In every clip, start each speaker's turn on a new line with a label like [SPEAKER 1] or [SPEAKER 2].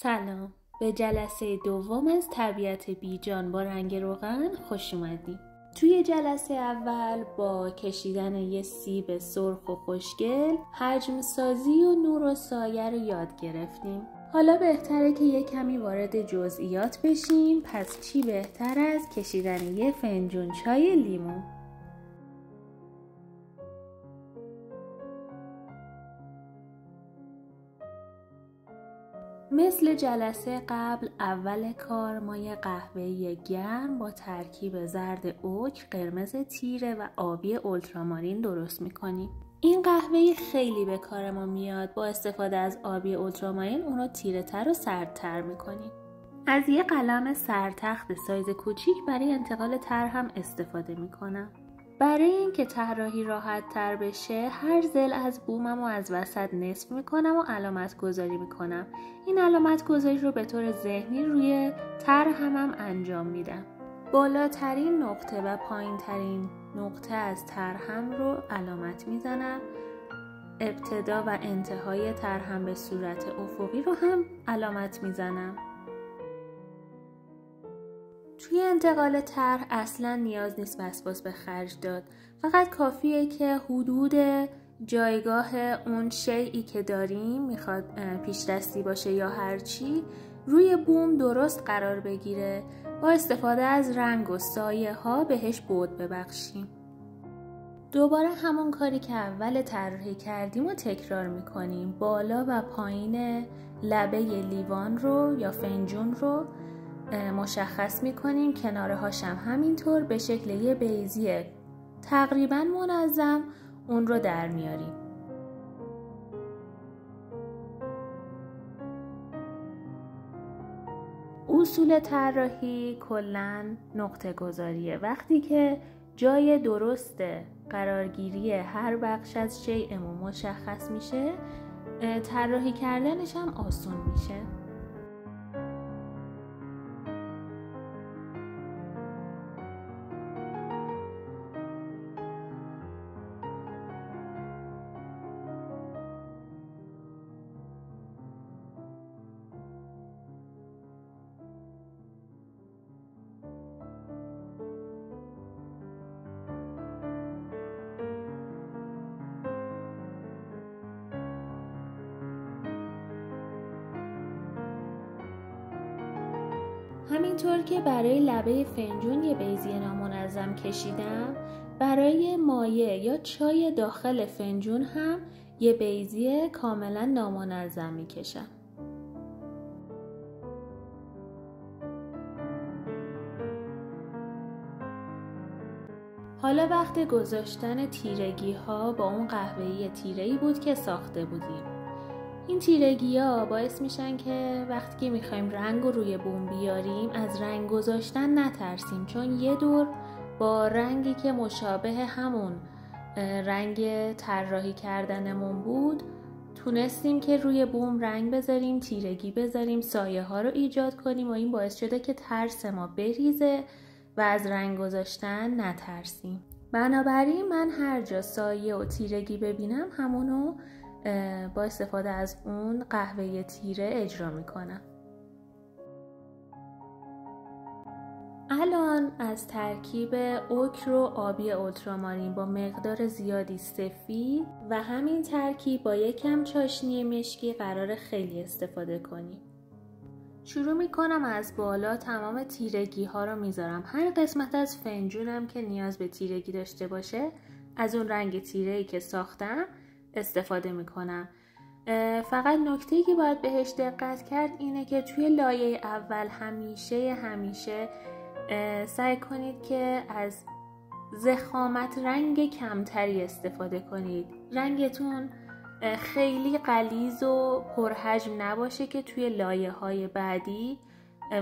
[SPEAKER 1] سلام، به جلسه دوم از طبیعت بیجان با رنگ روغن خوش اومدید. توی جلسه اول با کشیدن یه سیب سرخ و خوشگل حجم سازی و نور و سایه رو یاد گرفتیم. حالا بهتره که یه کمی وارد جزئیات بشیم. پس چی بهتر از کشیدن یه فنجون چای لیمو؟ مثل جلسه قبل اول کار ما یه قهوه گرم با ترکیب زرد اوک، قرمز تیره و آبی اولترامارین درست میکنیم. این قهوه خیلی به کار ما میاد. با استفاده از آبی اولترامارین اون رو تیره تر و سردتر میکنیم. از یه قلم سرتخت سایز کوچیک برای انتقال تر هم استفاده میکنم. برای اینکه طراحی راحت تر بشه هر ضلع از بومم رو از وسط نصف میکنم و علامت گذاری میکنم. این علامت گذاری رو به طور ذهنی روی طرح هم انجام میدم. بالاترین نقطه و پایین ترین نقطه از طرحم رو علامت میزنم. ابتدا و انتهای طرحم به صورت افقی رو هم علامت میزنم. توی انتقال طرح اصلا نیاز نیست وسواس به خرج داد. فقط کافیه که حدود جایگاه اون شیئی که داریم میخواد پیشدستی باشه یا هرچی روی بوم درست قرار بگیره. با استفاده از رنگ و سایه ها بهش بعد ببخشیم. دوباره همون کاری که اول طراحی کردیم و تکرار میکنیم. بالا و پایین لبه لیوان رو یا فنجون رو مشخص میکنیم. کناره هاشم همینطور به شکل یه بیضی تقریبا منظم اون رو در میاریم. اصول طراحی کلاً نقطه گذاریه. وقتی که جای درست قرارگیری هر بخش از شیءمون مشخص میشه، طراحی کردنش هم آسون میشه. همینطور که برای لبه فنجون یه بیضی نامنظم کشیدم، برای مایع یا چای داخل فنجون هم یه بیضی کاملا نامنظم میکشم. حالا وقت گذاشتن تیرگی ها با اون قهوه‌ای تیره‌ای بود که ساخته بودیم. این تیرگی ها باعث میشن که وقتی که میخوایم رنگ رو روی بوم بیاریم از رنگ گذاشتن نترسیم، چون یه دور با رنگی که مشابه همون رنگ طراحی کردنمون بود تونستیم که روی بوم رنگ بذاریم، تیرگی بذاریم، سایه ها رو ایجاد کنیم و این باعث شده که ترس ما بریزه و از رنگ گذاشتن نترسیم. بنابراین من هر جا سایه و تیرگی ببینم همونو با استفاده از اون قهوه تیره اجرا میکنم. الان از ترکیب اوکر و آبی اولترامارین با مقدار زیادی سفید و همین ترکیب با یکم چاشنی مشکی قرار خیلی استفاده کنیم. شروع میکنم از بالا. تمام تیرگی ها رو میذارم. هر قسمت از فنجونم که نیاز به تیرگی داشته باشه از اون رنگ تیره‌ای که ساختم استفاده میکنم. فقط نکته‌ای که باید بهش دقت کرد اینه که توی لایه اول همیشه سعی کنید که از ضخامت رنگ کمتری استفاده کنید. رنگتون خیلی غلیظ و پرحجم نباشه که توی لایه‌های بعدی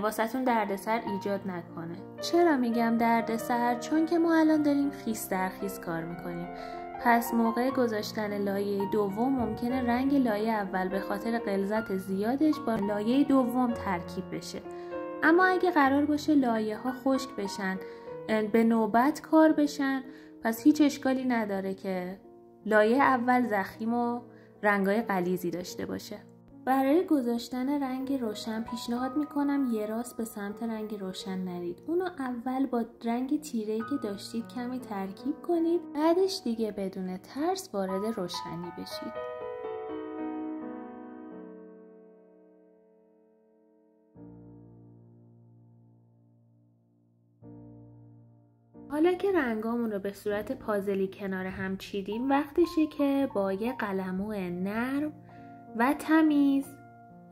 [SPEAKER 1] واسهتون دردسر ایجاد نکنه. چرا میگم دردسر؟ چون که ما الان داریم خیس در خیس کار میکنیم. پس موقع گذاشتن لایه دوم ممکنه رنگ لایه اول به خاطر غلظت زیادش با لایه دوم ترکیب بشه. اما اگه قرار باشه لایه ها خشک بشن، به نوبت کار بشن، پس هیچ اشکالی نداره که لایه اول ضخیم و رنگای غلیظی داشته باشه. برای گذاشتن رنگ روشن پیشنهاد میکنم یه راست به سمت رنگ روشن نرید. اونو اول با رنگ تیره‌ای که داشتید کمی ترکیب کنید، بعدش دیگه بدون ترس وارد روشنی بشید. حالا که رنگامون رو به صورت پازلی کنار هم چیدیم، وقتشه که با یه قلمو نرم و تمیز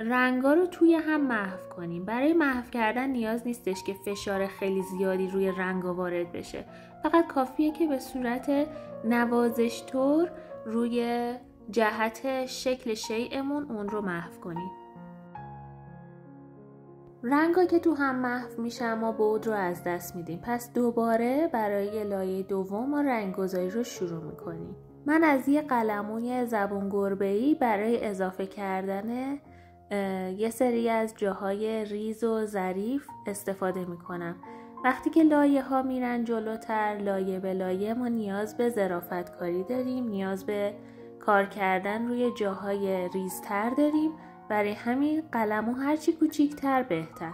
[SPEAKER 1] رنگا رو توی هم محو کنیم. برای محو کردن نیاز نیستش که فشار خیلی زیادی روی رنگا وارد بشه. فقط کافیه که به صورت نوازش طور روی جهت شکل شیئمون اون رو محو کنیم. رنگا که تو هم محو میشن ما بعد رو از دست میدیم. پس دوباره برای لایه دوم ما رنگ‌گذاری رو شروع میکنیم. من از یه قلموی زبون گربه‌ای برای اضافه کردن یه سری از جاهای ریز و ظریف استفاده میکنم. وقتی که لایه ها میرن جلوتر، لایه به لایه ما نیاز به ظرافت کاری داریم، نیاز به کار کردن روی جاهای ریزتر داریم. برای همین قلمو هرچی کوچیک‌تر بهتر.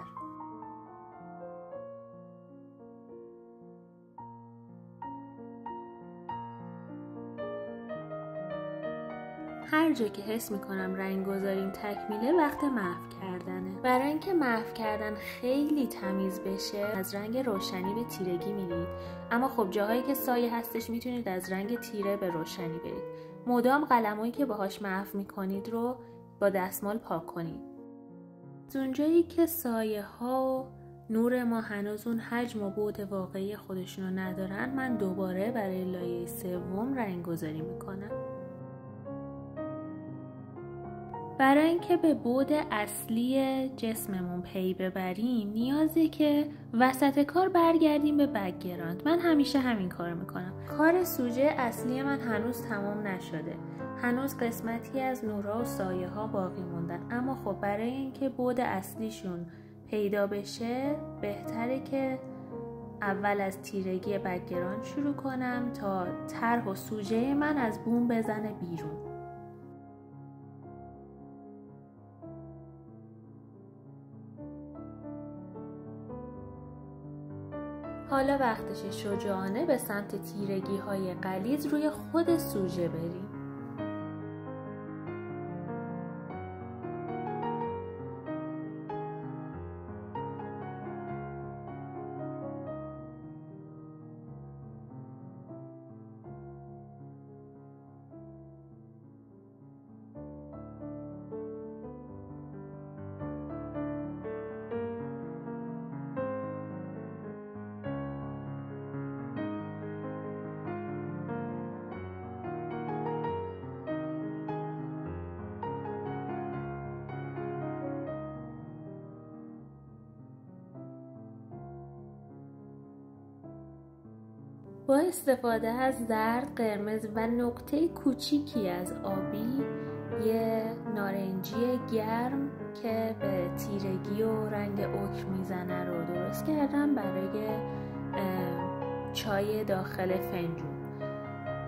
[SPEAKER 1] هر جا که حس میکنم رنگ گذاریم تکمیله، وقت محو کردنه. برای اینکه محو کردن خیلی تمیز بشه از رنگ روشنی به تیرگی میرید، اما خب جاهایی که سایه هستش میتونید از رنگ تیره به روشنی برید. مدام قلمایی که باهاش محو میکنید رو با دستمال پاک کنید. اونجایی که سایه ها و نور ما هنوز اون حجم و بعد واقعی خودشونو ندارن، من دوباره برای لایه سوم رنگ گذاری میکنم. برای اینکه به بعد اصلی جسممون پی ببریم نیازه که وسط کار برگردیم به بک‌گراند. من همیشه همین کارو میکنم. کار سوژه اصلی من هنوز تمام نشده. هنوز قسمتی از نورا و سایه ها باقی موندن، اما خب برای اینکه بعد اصلیشون پیدا بشه بهتره که اول از تیرگی بک‌گراند شروع کنم تا طرح و سوژه من از بوم بزنه بیرون. حالا وقتشه شجاعانه به سمت تیرگی های غلیظ روی خود سوژه بریم. با استفاده از زرد، قرمز و نقطه کوچیکی از آبی، یه نارنجی گرم که به تیرگی و رنگ اوک میزنه رو درست کردم برای چای داخل فنجون.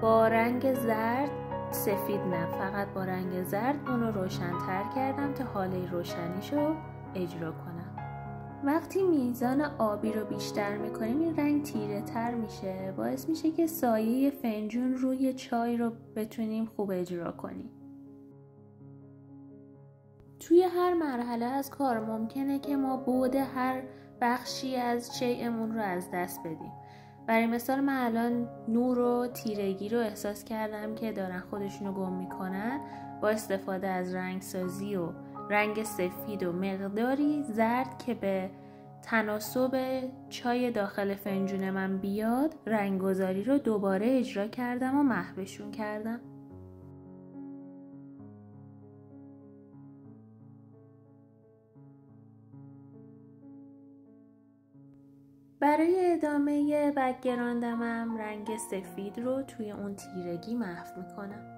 [SPEAKER 1] با رنگ زرد، سفید نه، فقط با رنگ زرد اون رو روشن‌تر کردم تا حاله روشنیشو اجرا کنم. وقتی میزان آبی رو بیشتر میکنیم این رنگ تیره تر میشه، باعث میشه که سایه فنجون روی چای رو بتونیم خوب اجرا کنیم. توی هر مرحله از کار ممکنه که ما بعد هر بخشی از شیئمون رو از دست بدیم. برای مثال من الان نور و تیرگی رو احساس کردم که دارن خودشونو گم میکنن. با استفاده از رنگ سازی و رنگ سفید و مقداری زرد که به تناسب چای داخل فنجون من بیاد، رنگ‌گذاری رو دوباره اجرا کردم و محوشون کردم. برای ادامه بک‌گراندم رنگ سفید رو توی اون تیرگی محو میکنم.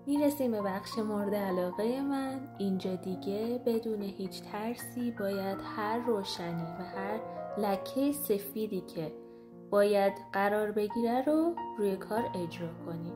[SPEAKER 1] میرسیم به بخش مورد علاقه من. اینجا دیگه بدون هیچ ترسی باید هر روشنی و هر لکه سفیدی که باید قرار بگیره رو روی کار اجرا کنیم.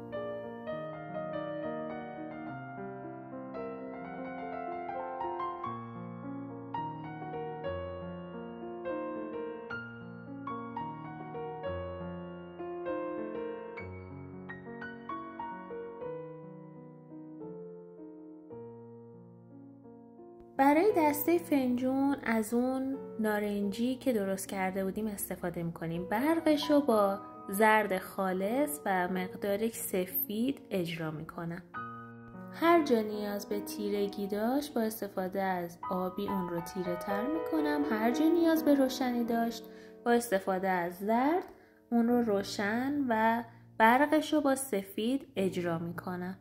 [SPEAKER 1] برای دسته فنجون از اون نارنجی که درست کرده بودیم استفاده میکنیم. برقش رو با زرد خالص و مقدار سفید اجرا میکنم. هر جا نیاز به تیرگی داشت با استفاده از آبی اون رو تیره تر میکنم. هر جا نیاز به روشنی داشت با استفاده از زرد اون رو روشن و برقش رو با سفید اجرا میکنم.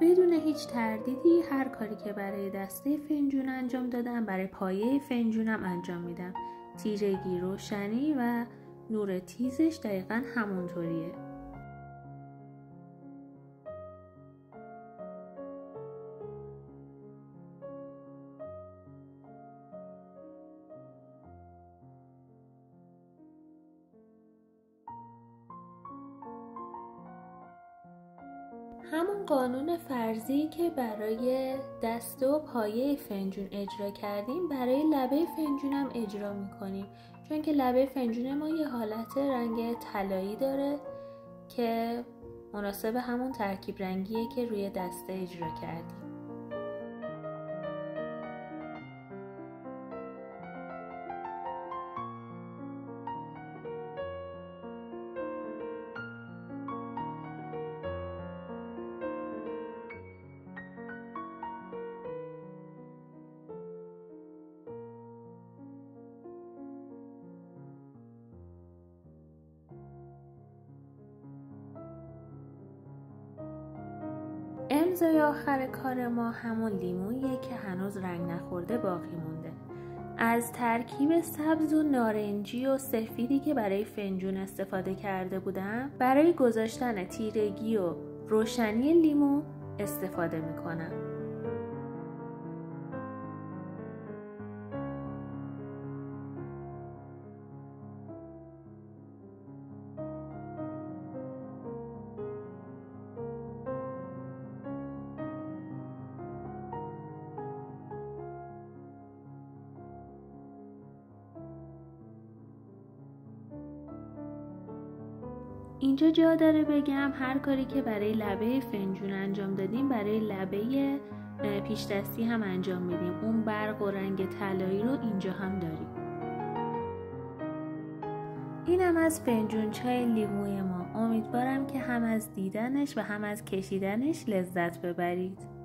[SPEAKER 1] بدون هیچ تردیدی هر کاری که برای دسته فنجون انجام دادم برای پایه فنجونم انجام میدم. تیرگی، روشنی و نور تیزش دقیقاً همونطوریه. همون قانون فرضی که برای دسته و پایه فنجون اجرا کردیم برای لبه فنجونم اجرا میکنیم، چون که لبه فنجون ما یه حالت رنگ طلایی داره که مناسب همون ترکیب رنگیه که روی دسته اجرا کردیم. امضای آخر کار ما همون لیمویه که هنوز رنگ نخورده باقی مونده. از ترکیب سبز و نارنجی و سفیدی که برای فنجون استفاده کرده بودم برای گذاشتن تیرگی و روشنی لیمو استفاده میکنم. اینجا جا داره بگم هر کاری که برای لبه فنجون انجام دادیم برای لبه پیش دستی هم انجام میدیم. اون برق و رنگ طلایی رو اینجا هم داریم. اینم از فنجون چای لیموی ما. امیدوارم که هم از دیدنش و هم از کشیدنش لذت ببرید.